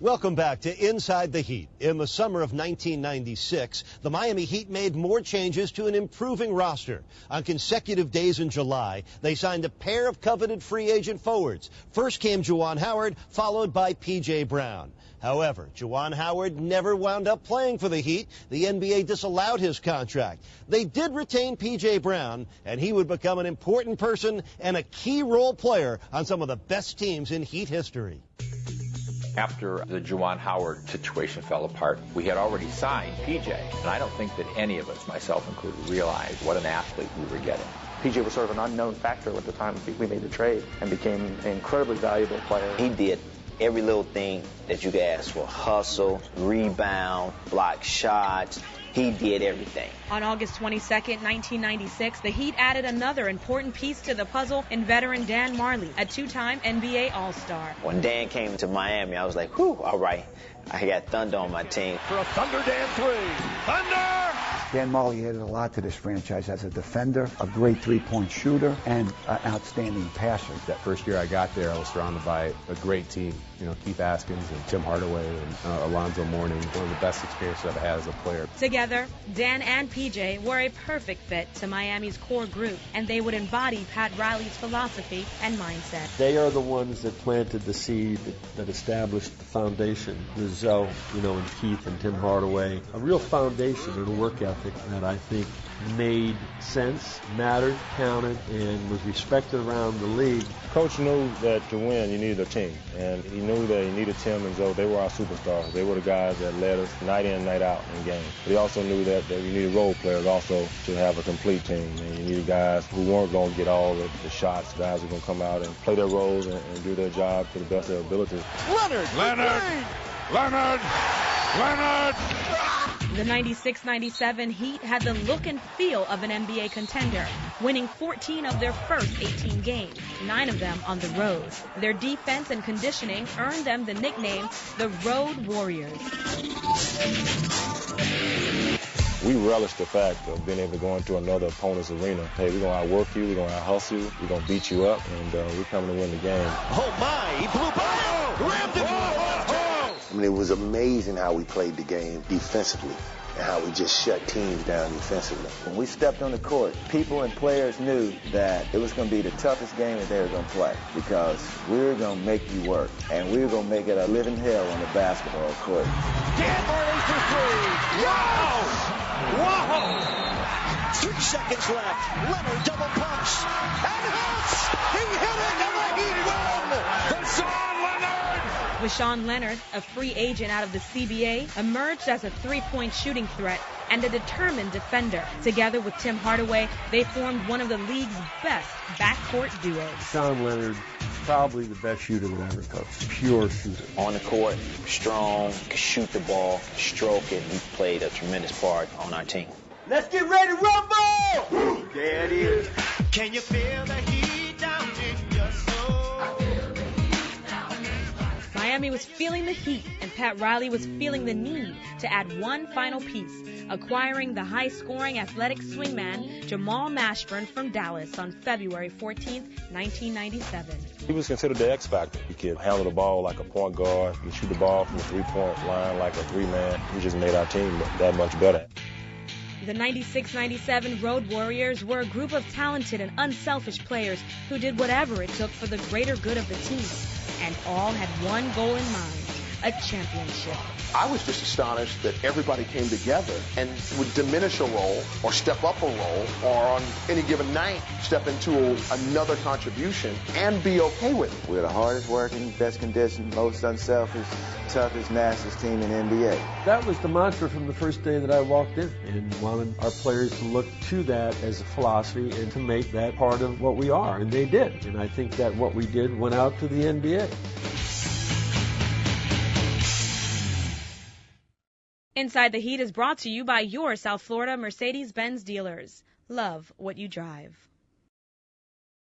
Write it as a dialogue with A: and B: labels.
A: Welcome back to Inside the Heat. In the summer of 1996, the Miami Heat made more changes to an improving roster. On consecutive days in July, they signed a pair of coveted free agent forwards. First came Juwan Howard, followed by Pi Jay Brown. However, Juwan Howard never wound up playing for the Heat. The NBA disallowed his contract. They did retain Pi Jay Brown, and he would become an important person and a key role player on some of the best teams in Heat history.
B: After the Juwan Howard situation fell apart, we had already signed PJ, and I don't think that any of us, myself included, realized what an athlete we were getting.
C: PJ was sort of an unknown factor at the time we made the trade and became an incredibly valuable player.
D: He did every little thing that you could ask for. Hustle, rebound, block shots. He did everything.
E: On August 22nd, 1996, the Heat added another important piece to the puzzle in veteran Dan Marli, a two-time NBA All-Star.
D: When Dan came to Miami, I was like, whew, all right, I got Thunder on my team.
F: For a Thunder Dan three. Thunder!
G: Dan Marli added a lot to this franchise as a defender, a great three-point shooter, and an outstanding passer.
H: That first year I got there, I was surrounded by a great team. You know, Keith Askins and Tim Hardaway and Alonzo Mourning. One of the best experiences I've had as a player.
E: Together, Dan and PJ were a perfect fit to Miami's core group, and they would embody Pat Riley's philosophy and mindset.
I: They are the ones that planted the seed that established the foundation. Rizzo, and Keith and Tim Hardaway. A real foundation and a work ethic that I think made sense, mattered, counted, and was respected around the league.
J: Coach knew that to win, you needed a team, and he knew that he needed Tim and Zoe. They were our superstars. They were the guys that led us night in, night out in games. But he also knew that you needed role players also to have a complete team, and you needed guys who weren't going to get all the shots, guys who were going to come out and play their roles and do their job to the best of their ability.
F: Leonard!
E: The 96-97 Heat had the look and feel of an NBA contender, winning 14 of their first 18 games, 9 of them on the road. Their defense and conditioning earned them the nickname the Road Warriors.
J: We relish the fact of being able to go into another opponent's arena. Hey, we're going to outwork you, we're going to out-hustle you, we're going to beat you up, and we're coming to win the game.
A: Oh, my! He blew by him! Rammed him!
K: I mean, it was amazing how we played the game defensively and how we just shut teams down defensively.
L: When we stepped on the court, people and players knew that it was going to be the toughest game that they were going to play because we were going to make you work, and we were going to make it a living hell on the basketball court.
F: Dan Marli for three. Wow!
A: 3 seconds left. Leonard double pumps and hits. He hit it, and the Heat win.
E: Rashawn Leonard, a free agent out of the CBA, emerged as a three-point shooting threat and a determined defender. Together with Tim Hardaway, they formed one of the league's best backcourt duos.
I: Rashawn Leonard, probably the best shooter that ever coached. Pure shooter.
D: On the court, strong, could shoot the ball, stroke it. He played a tremendous part on our team.
F: Let's get ready to rumble! There it is. Can you feel the heat down in your soul?
E: Miami was feeling the heat, and Pat Riley was feeling the need to add one final piece, acquiring the high-scoring athletic swingman Jamala Машбурна from Dallas on February 14th, 1997.
J: He was considered the X factor. He could handle the ball like a point guard. He could shoot the ball from the three-point line like a three-man. He just made our team that much better.
E: The 96-97 Road Warriors were a group of talented and unselfish players who did whatever it took for the greater good of the team. And all had one goal in mind, a championship.
K: I was just astonished that everybody came together and would diminish a role or step up a role or on any given night step into another contribution and be okay with it.
L: We're the hardest working, best conditioned, most unselfish, toughest, nastiest team in NBA.
I: That was the mantra from the first day that I walked in, and wanted our players to look to that as a philosophy and to make that part of what we are, and they did. And I think that what we did went out to the NBA.
E: Inside the Heat is brought to you by your South Florida Mercedes-Benz dealers. Love what you drive.